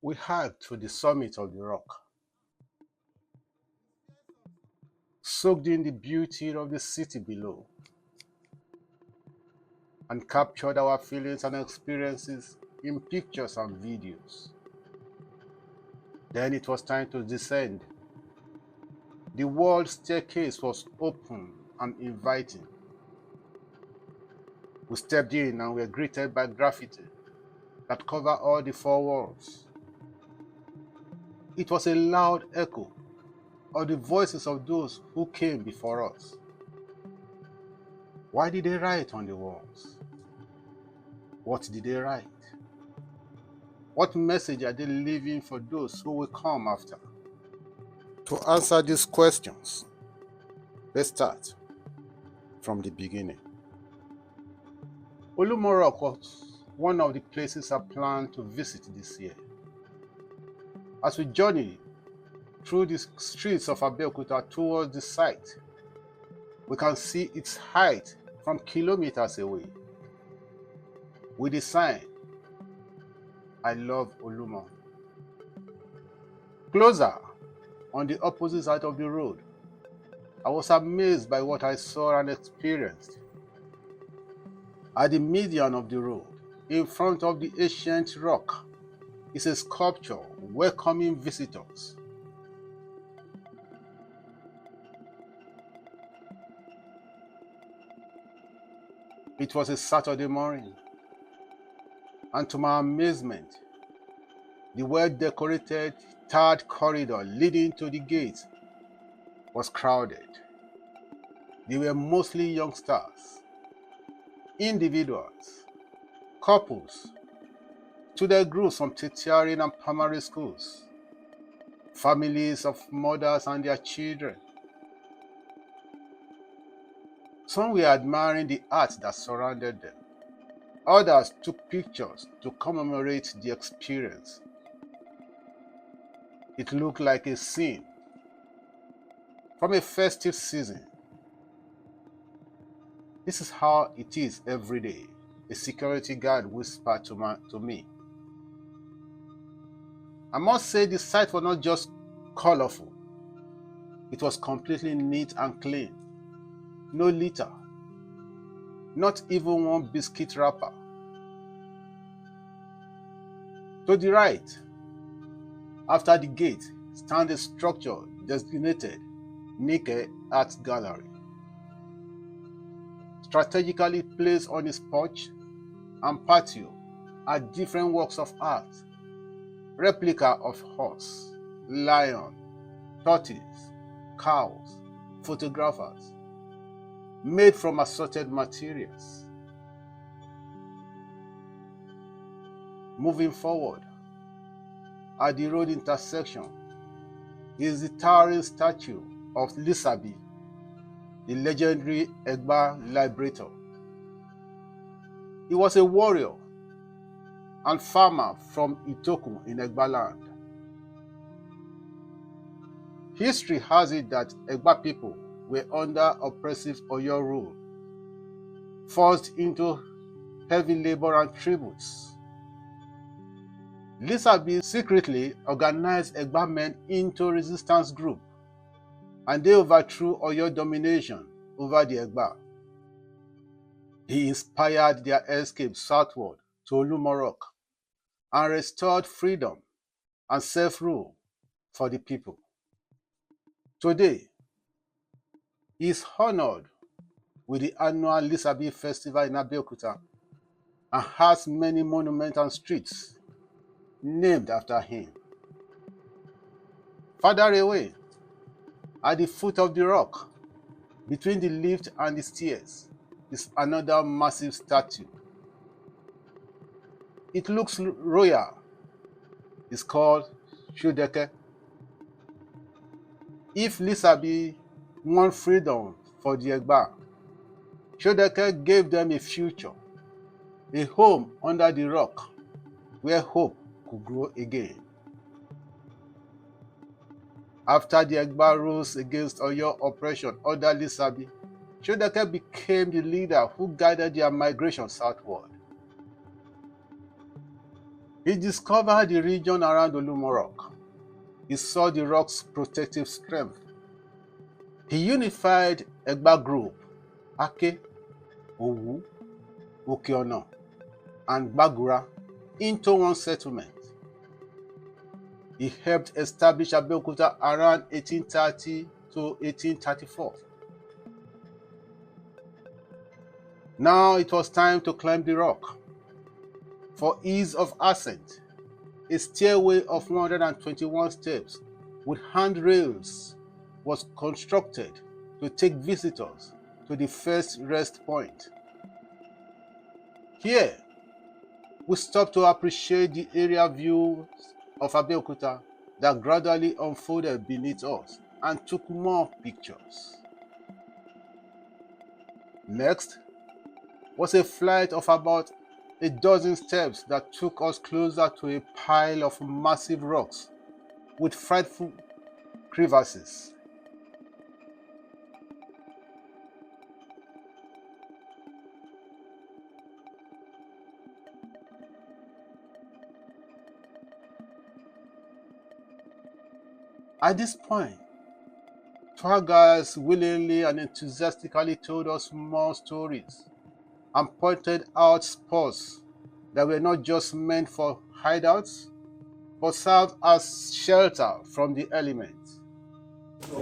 We hiked to the summit of the rock, soaked in the beauty of the city below, and captured our feelings and experiences in pictures and videos. Then it was time to descend. The world staircase was open and inviting. We stepped in and were greeted by graffiti that covered all the four walls. It was a loud echo of the voices of those who came before us. Why did they write on the walls? What did they write? What message are they leaving for those who will come after? To answer these questions, let's start from the beginning. Olumo Rock was one of the places I planned to visit this year. As we journeyed through the streets of Abeokuta towards the site, we can see its height from kilometers away. With the sign, "I love Olumo." Closer, on the opposite side of the road, I was amazed by what I saw and experienced. At the median of the road, in front of the ancient rock, is a sculpture welcoming visitors. It was a Saturday morning, and to my amazement, the well-decorated third corridor leading to the gate was crowded. They were mostly youngsters, individuals, couples, student groups from tertiary and primary schools, families of mothers and their children. Some were admiring the art that surrounded them. Others took pictures to commemorate the experience. It looked like a scene from a festive season. This is how it is every day, a security guard whispered to me. I must say the site was not just colorful. It was completely neat and clean. No litter. Not even one biscuit wrapper. To the right, after the gate, stands a structure designated Nike Art Gallery. Strategically placed on its porch and patio are different works of art, replica of horse, lion, tortoise, cows, photographers, made from assorted materials. Moving forward, at the road intersection is the towering statue of Lisabi, the legendary Egba liberator. He was a warrior and farmer from Itoku in Egba land. History has it that Egba people were under oppressive Oyo rule, forced into heavy labor and tributes. Lisabi secretly organized Egba men into a resistance group, and they overthrew Oyo domination over the Egba. He inspired their escape southward to Olumo Rock and restored freedom and self-rule for the people. Today, he is honored with the annual Lisabi Festival in Abeokuta and has many monuments and streets named after him. Further away, at the foot of the rock, between the lift and the stairs, is another massive statue. It looks royal. It's called Sodeke. If Lisabi won freedom for the Egba, Sodeke gave them a future, a home under the rock where hope could grow again. After the Egba rose against Oyo oppression under Lisabi, Sodeke became the leader who guided their migration southward. He discovered the region around Olumo rock. He saw the rock's protective strength. He unified Egba group, Ake, Owu, Okeona, and Gbagura into one settlement. He helped establish Abeokuta around 1830 to 1834. Now it was time to climb the rock. For ease of ascent, a stairway of 121 steps with handrails was constructed to take visitors to the first rest point. Here, we stopped to appreciate the area views of Abeokuta that gradually unfolded beneath us and took more pictures. Next was a flight of about a dozen steps that took us closer to a pile of massive rocks with frightful crevasses. At this point, tour guides willingly and enthusiastically told us more stories and pointed out spots that were not just meant for hideouts, but served as shelter from the elements. So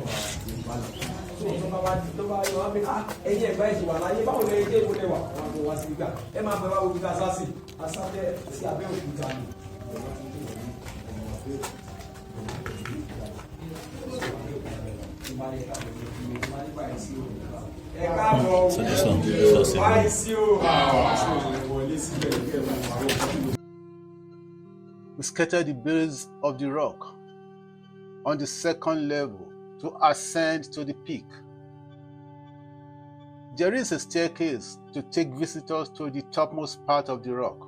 this We scattered the base of the rock on the second level to ascend to the peak. There is a staircase to take visitors to the topmost part of the rock,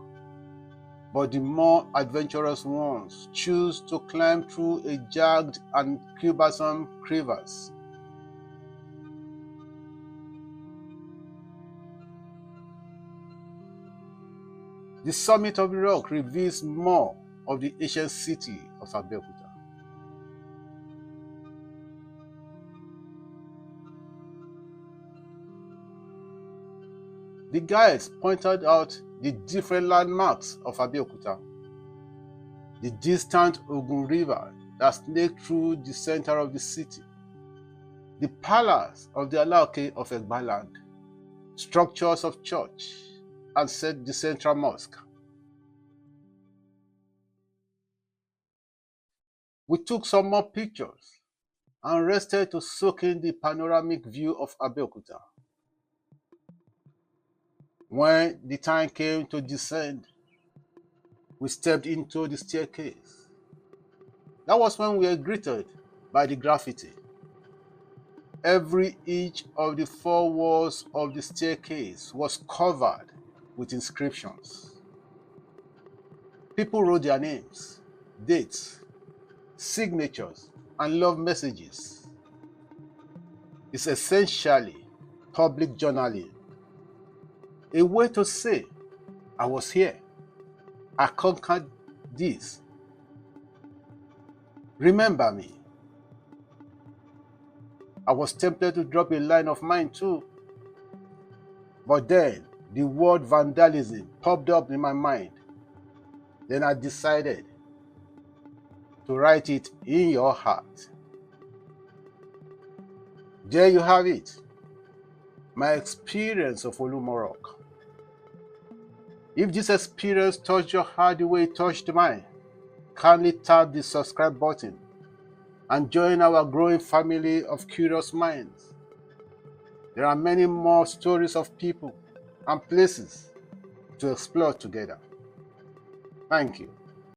but the more adventurous ones choose to climb through a jagged and cumbersome crevasse. The summit of the rock reveals more of the ancient city of Abeokuta. The guides pointed out the different landmarks of Abeokuta. The distant Ogun River that snaked through the center of the city. The palace of the Alaoke of Egba land. Structures of church and the central mosque. We took some more pictures and rested to soak in the panoramic view of Abeokuta. When the time came to descend, we stepped into the staircase. That was when we were greeted by the graffiti. Every inch of the four walls of the staircase was covered with inscriptions. People wrote their names, dates, signatures, and love messages. It's essentially public journaling, a way to say, I was here, I conquered this. Remember me. I was tempted to drop a line of mine too, but then the word vandalism popped up in my mind. Then I decided to write it in your heart. There you have it, my experience of Olumo rock. If this experience touched your heart the way it touched mine, kindly tap the subscribe button and join our growing family of curious minds. There are many more stories of people and places to explore together. Thank you.